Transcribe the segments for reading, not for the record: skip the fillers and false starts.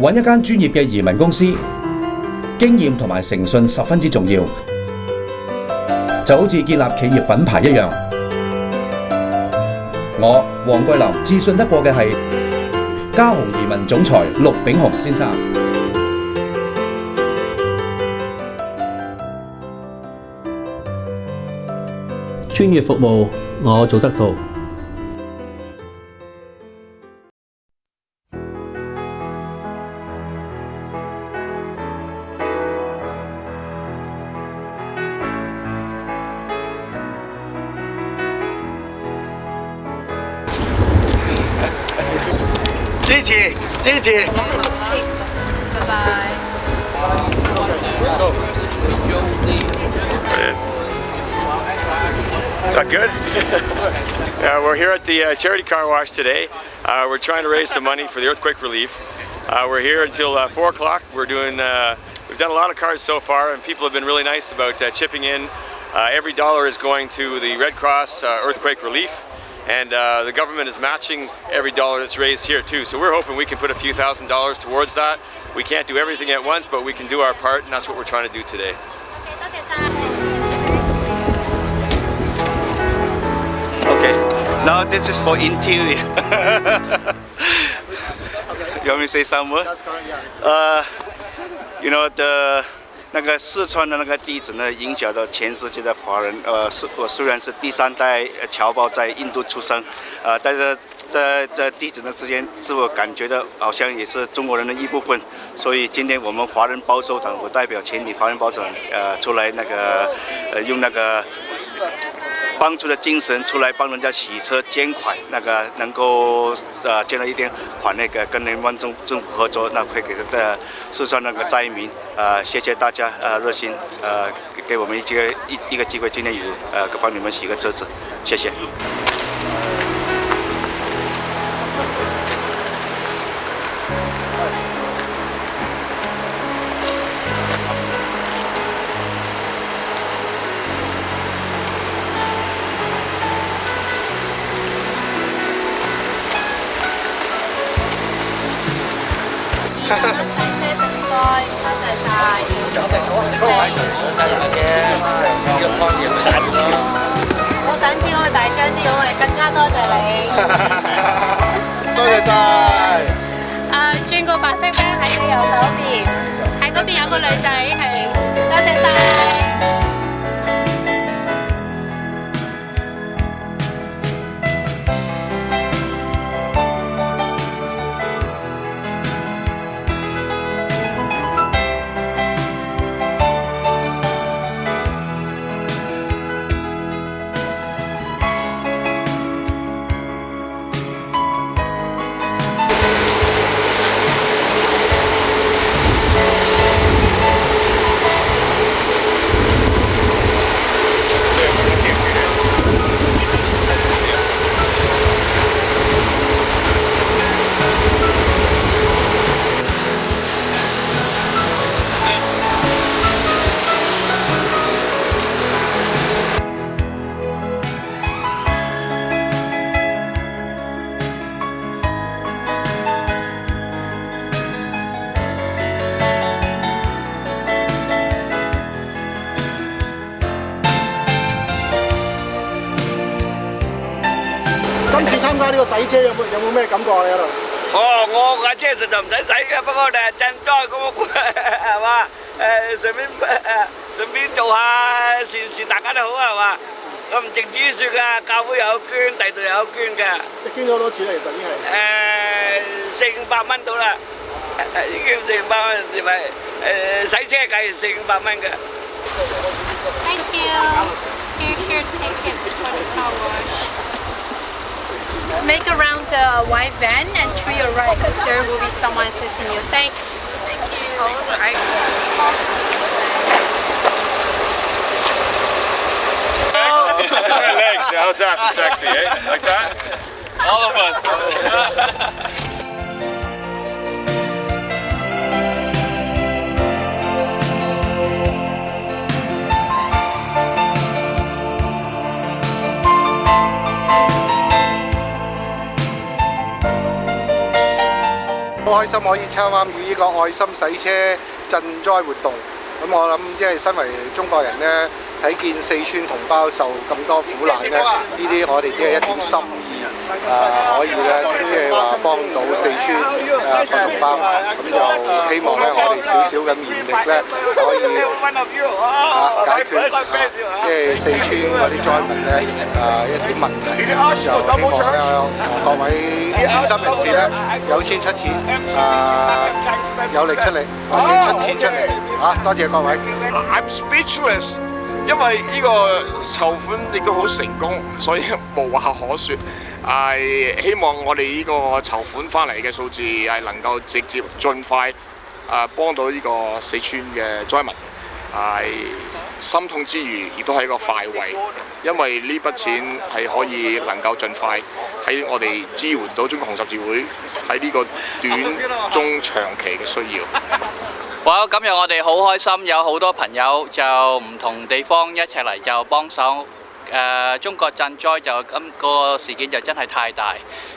揾一間專業嘅移民公司，經驗同埋誠信十分之重要，就好似建立企業品牌一樣。我黃桂林至信得過嘅係嘉豪移民總裁陸炳雄先生。專業服務我做得到。支持，拜拜。Is that good? We're here at the charity car wash today. We're trying to raise some money for the earthquake relief. We're here until 4 o'clock. We've done a lot of cars so far, and people have been really nice about chipping in. Every dollar is going to the Red Cross earthquake relief. And the government is matching every dollar that's raised here too. So we're hoping we can put a few $1,000s towards that. We can't do everything at once, but we can do our part, and that's what we're trying to do today. Okay, now this is for interior. You want me to say some more? That's correct, yeah. You know, 那个四川的那个地震呢，影响到全世界的华人。我虽然是第3代侨胞，在印度出生，但是在地震的之间，是我感觉到好像也是中国人的一部分。所以今天我们华人保守党，我代表全体华人保守党，出来那个用那个帮助的精神出来帮人家洗车捐款，那个能够捐了一点款，那个跟联邦政府合作，那会给四川那个灾民谢谢大家热心给我们一个机会，今天有帮你们洗个车子，谢谢。我想知我大張啲，我哋更加多謝你。多謝晒。轉個白色啤喺你右手邊，喺嗰邊有個女仔係，多謝晒。今次參加呢個洗車有冇咩感覺啊？你喺度？我架車實就唔使洗嘅，不過賑災咁係嘛？順便做下善事，大家都好係嘛？我唔淨止説㗎，教會又有捐，第度又有捐嘅。即係捐咗好多錢嚟，其實已經係400-500蚊到啦，已經400蚊，係咪？洗車計400-500蚊嘅。Thank you. Here's your tickets for the car wash. Make around the white van and to your right, because there will be someone assisting you. Thanks. Thank you. All right. Legs, how's that for sexy, eh? Like that? All of us. 個開心可以參與呢個愛心洗車賑災活動。咁我諗，即係身為中國人呢，睇見四川同胞受咁多苦難呢，呢啲我哋只係一點心意，可以咧，即係話幫到四川個同胞。咁就希望咧，我哋少少嘅綿力咧，可以解決即係四川嗰啲災民咧一啲問題。就希望咧各位善心人士咧，有錢出錢，有力出力，或者出錢出嚟。多謝各位。I'm speechless， 因為呢個籌款亦都好成功，所以無話可説。希望我哋呢個籌款翻嚟嘅數字係能夠直接盡快幫到呢個四川嘅災民。心痛之餘，亦都係一個快慰，因為呢筆錢係可以能夠盡快喺我哋支援到中國紅十字會喺呢個短、中、長期嘅需要。哇！今日我哋好開心，有好多朋友就唔同地方一齊嚟就幫手。中國賑災就今個事件就真係太大，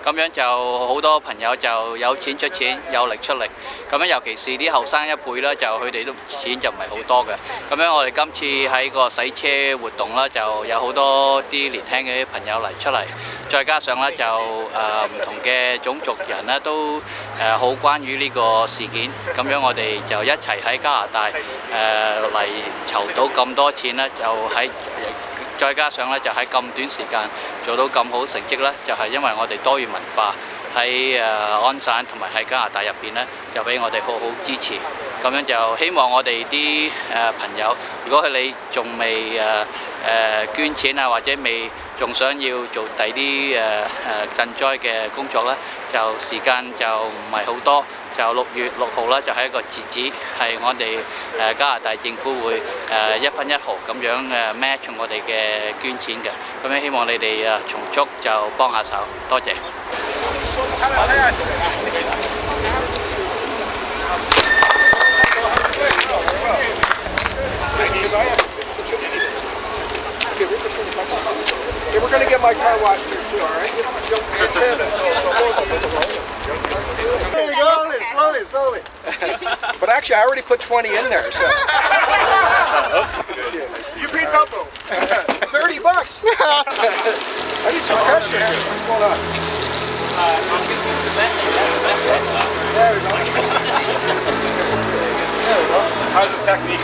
咁樣就好多朋友就有錢出錢，有力出力。咁樣尤其是啲後生一輩啦，就佢哋都錢就唔係好多嘅。咁樣我哋今次喺個洗車活動啦，就有好多啲年輕嘅朋友嚟出嚟，再加上咧就唔同嘅種族人咧都好關於呢個事件。咁樣我哋就一齊喺加拿大嚟籌到咁多錢咧，就喺。再加上咧，就喺咁短時間做到咁好成績咧，就係因為我哋多元文化喺安省同埋喺加拿大入邊咧，就俾我哋好好支持。咁樣就希望我哋啲朋友，如果你仲未捐錢啊，或者未仲想要做第啲賑災嘅工作咧，就時間就唔係好多。就6月6號啦，就係一個截止，係我哋加拿大政府會1分1毫咁樣match 我哋嘅捐錢嘅，咁樣希望你哋從速就幫下手，多謝。We're going to get my car washed here too, all right? There you go, slowly. But actually, I already put 20 in there, so. You paid double. $30. I need some pressure here. What's going on? There we go. There we go. How's this technique?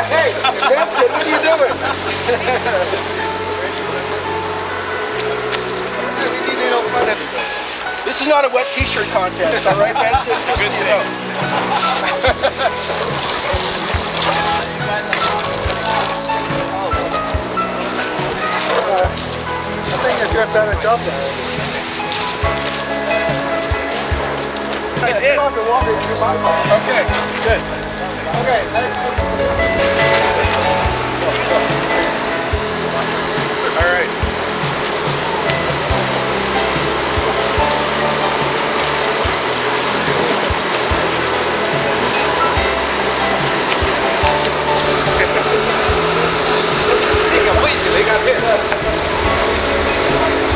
Hey, Jensen, what are you doing? This is not a wet t-shirt contest, all right, Benson? Just so you know. I think you just done a job there. Okay, good. Okay, all right.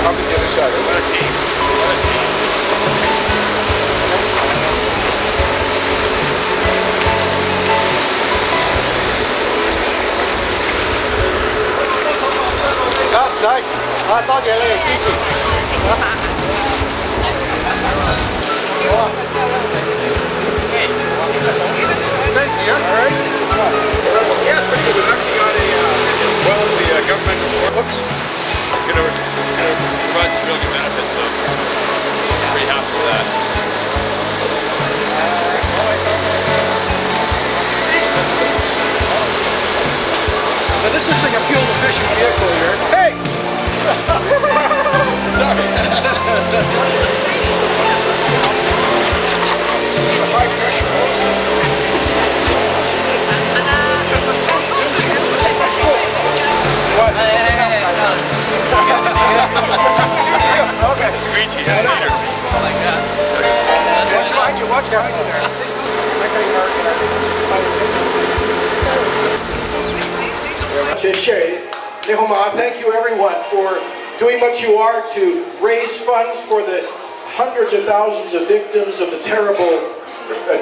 I'll be the other side. What a team. What a team. Đây, to về đây支持。Thanks, yeah. All right. Yeah, it's pretty good. We've actually got the government books. It's going to provide some real good benefits, so pretty happy with that. Now this looks like a fuel efficient vehicle here. Hey! Sorry. High pressure hose. What? Okay. Screechy, yeah, later. Oh my God. Watch behind you there. It's like a Thank you everyone for doing what you are to raise funds for the hundreds of thousands of victims of the terrible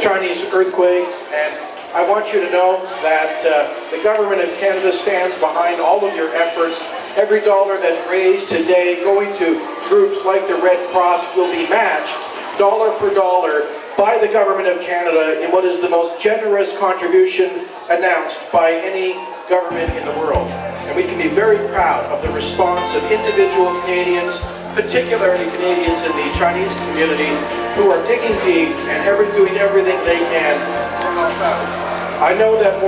Chinese earthquake. And I want you to know that the government of Canada stands behind all of your efforts. Every dollar that's raised today going to groups like the Red Cross will be matched dollar for dollar by the government of Canada in what is the most generous contribution announced by any government in the world. And we can be very proud of the response of individual Canadians, particularly Canadians in the Chinese community, who are digging deep and doing everything they can. I know that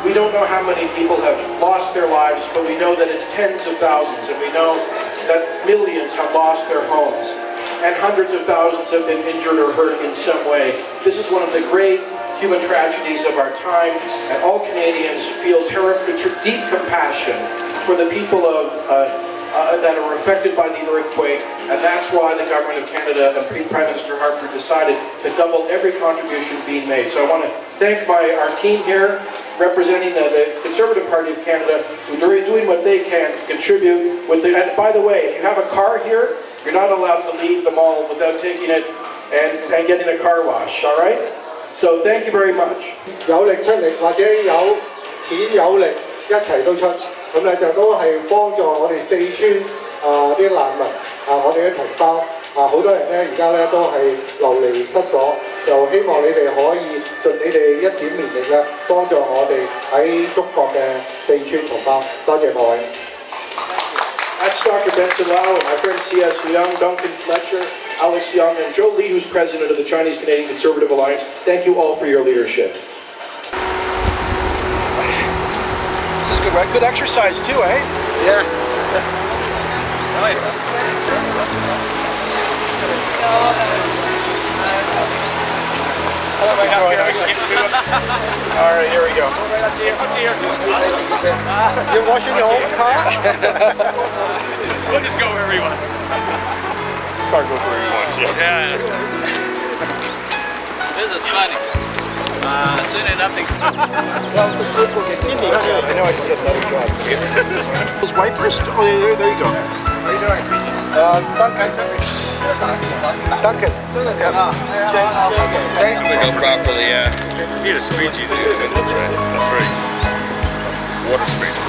we don't know how many people have lost their lives, but we know that it's tens of thousands, and we know that millions have lost their homes, and hundreds of thousands have been injured or hurt in some way. This is one of the great human tragedies of our time, and all Canadians feel deep compassion for the people that are affected by the earthquake, and that's why the Government of Canada and Prime Minister Harper decided to double every contribution being made. So I want to thank our team here, representing the Conservative Party of Canada, who are doing what they can to contribute. And by the way, if you have a car here, you're not allowed to leave the mall without taking it and getting a car wash, all right? So thank you very much. 有力出力或者有錢有力一齊都出，咁咧就都係幫助我哋四川啲難民我哋嘅同胞好多人咧而家咧都係流離失所，就希望你哋可以盡你哋一點綿力咧，幫助我哋喺中國嘅四川同胞。多謝各位。That's Dr. Benson Lau and my friends C.S. Young, Duncan Fletcher, Alex Young, and Joe Lee, who's president of the Chinese-Canadian Conservative Alliance. Thank you all for your leadership. This is good, right? Good exercise too, eh? Yeah. All right, here we go. You're washing your own car? We'll just go wherever he wants. This car goes where he wants, yes. Yeah. This is funny. Soon enough. I know I can get better jobs. Those wipers? Oh, there you go. How are you doing? Duncan. James to go properly, yeah. You need a squeegee to do it. That's right. That's right. Water squeegee.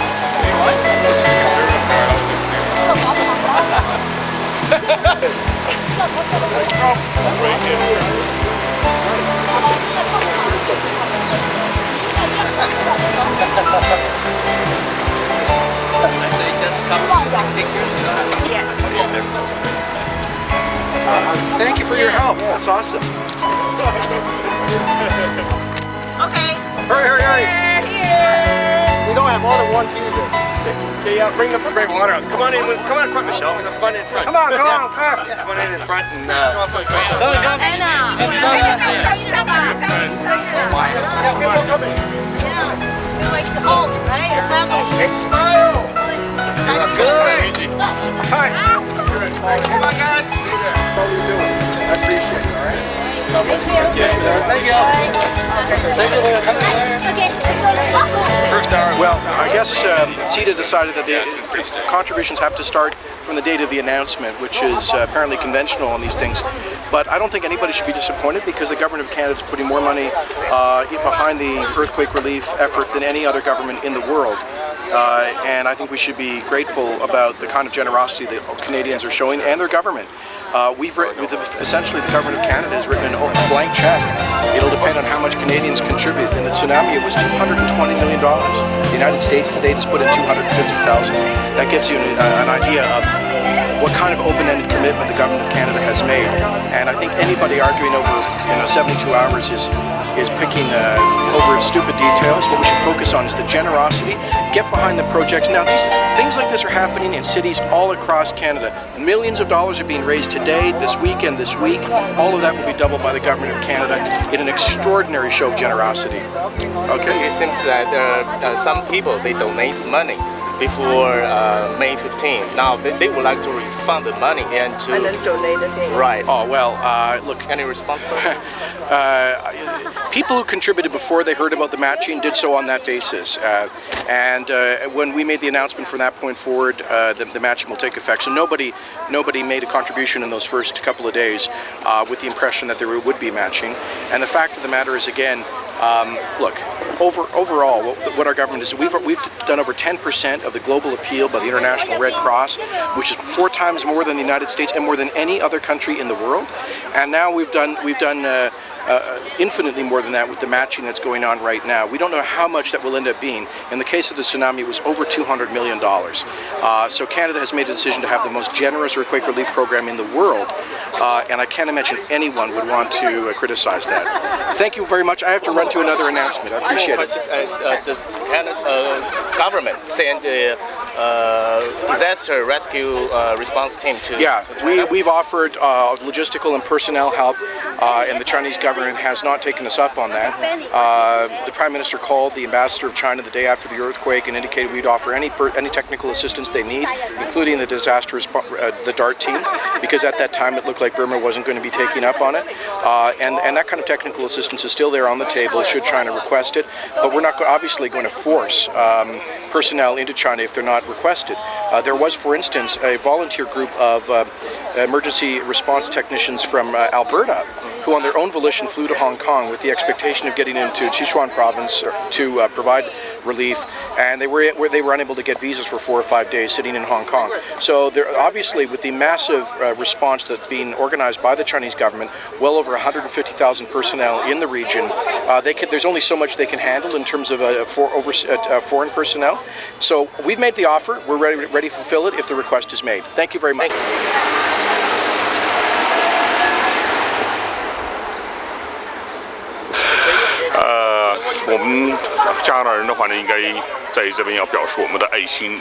This is a conservative car. Right here. Thank you for your help. That's awesome. Okay. Hurry. We don't have more than one team here. Okay, bring the water out. Come on in front, Michelle. Come on in front. Come on, fast. Come on in front and It's smile. good. Hi. Come on, guys. How are you doing? I appreciate it, all right? Thank you. First hour. Well, I guess CETA decided that the contributions have to start from the date of the announcement, which is apparently conventional on these things. But I don't think anybody should be disappointed because the government of Canada is putting more money behind the earthquake relief effort than any other government in the world. And I think we should be grateful about the kind of generosity that Canadians are showing and their government. Essentially the government of Canada has written a blank check. It'll depend on how much Canadians contribute. In the tsunami it was $220 million. The United States to date has put in $250,000. That gives you an idea of what kind of open-ended commitment the government of Canada has made. And I think anybody arguing over 72 hours is picking over stupid details. What we should focus on is the generosity, get behind the projects. Now things like this are happening in cities all across Canada. Millions of dollars are being raised today, this weekend, this week. All of that will be doubled by the government of Canada in an extraordinary show of generosity. Okay. It seems that some people, they donate money before May 15th. Now they would like to refund the money and then donate the thing. Right. Oh well, look. Any responsibility? People who contributed before they heard about the matching did so on that basis, and when we made the announcement from that point forward, the matching will take effect. So nobody made a contribution in those first couple of days with the impression that there would be matching. And the fact of the matter is, again, look, overall, what our government is, we've done over 10% of the global appeal by the International Red Cross, which is 4 times more than the United States and more than any other country in the world. And now we've done infinitely more than that with the matching that's going on right now. We don't know how much that will end up being. In the case of the tsunami, it was over $200 million. So Canada has made a decision to have the most generous earthquake relief program in the world, and I can't imagine anyone would want to criticize that. Thank you very much. I have to run to another announcement. I appreciate it. Does Canada government send a disaster rescue response team to? Yeah, we've offered logistical and personnel help, and the Chinese government has not taken us up on that. The Prime Minister called the ambassador of China the day after the earthquake and indicated we'd offer any technical assistance they need, including the the DART team, because at that time it looked like Burma wasn't going to be taking up on it. And that kind of technical assistance is still there on the table should China request it, but we're not obviously going to force personnel into China if they're not requested. There was, for instance, a volunteer group of emergency response technicians from Alberta who on their own volition flew to Hong Kong with the expectation of getting into Sichuan province to provide relief, and they were unable to get visas for 4 or 5 days sitting in Hong Kong. So they're obviously, with the massive response that's being organized by the Chinese government, well over 150,000 personnel in the region, there's only so much they can handle in terms of foreign personnel. So we've made the offer. We're ready to fulfill it if the request is made. Thank you very much.我们加拿大人的话呢，应该在这边要表示我们的爱心，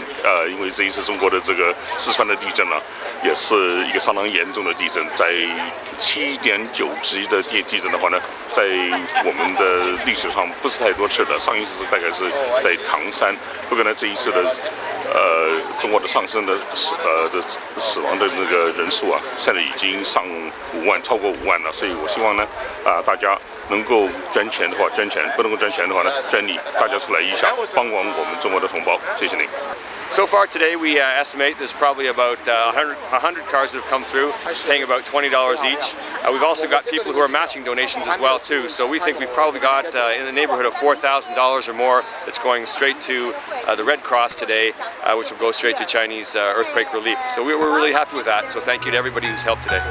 因为这一次中国的这个四川的地震呢，也是一个相当严重的地震，在7.9级的地震的话呢，在我们的历史上不是太多次的，上一次大概是在唐山，不过呢这一次的中国的上升的死亡的那个人数啊，现在已经上5万，超过5万了，所以我希望呢大家能够捐钱的话捐钱，不能够捐钱的话呢捐力，大家出来一下，帮忙我们中国的同胞，谢谢您。 So far today, we estimate there's probably about 100 cars that have come through, paying about $20 each. We've also got people who are matching donations as well too. So we think we've probably got in the neighborhood of $4,000 or more that's going straight to the Red Cross today, which will go straight to Chinese earthquake relief. So we're really happy with that. So thank you to everybody who's helped today.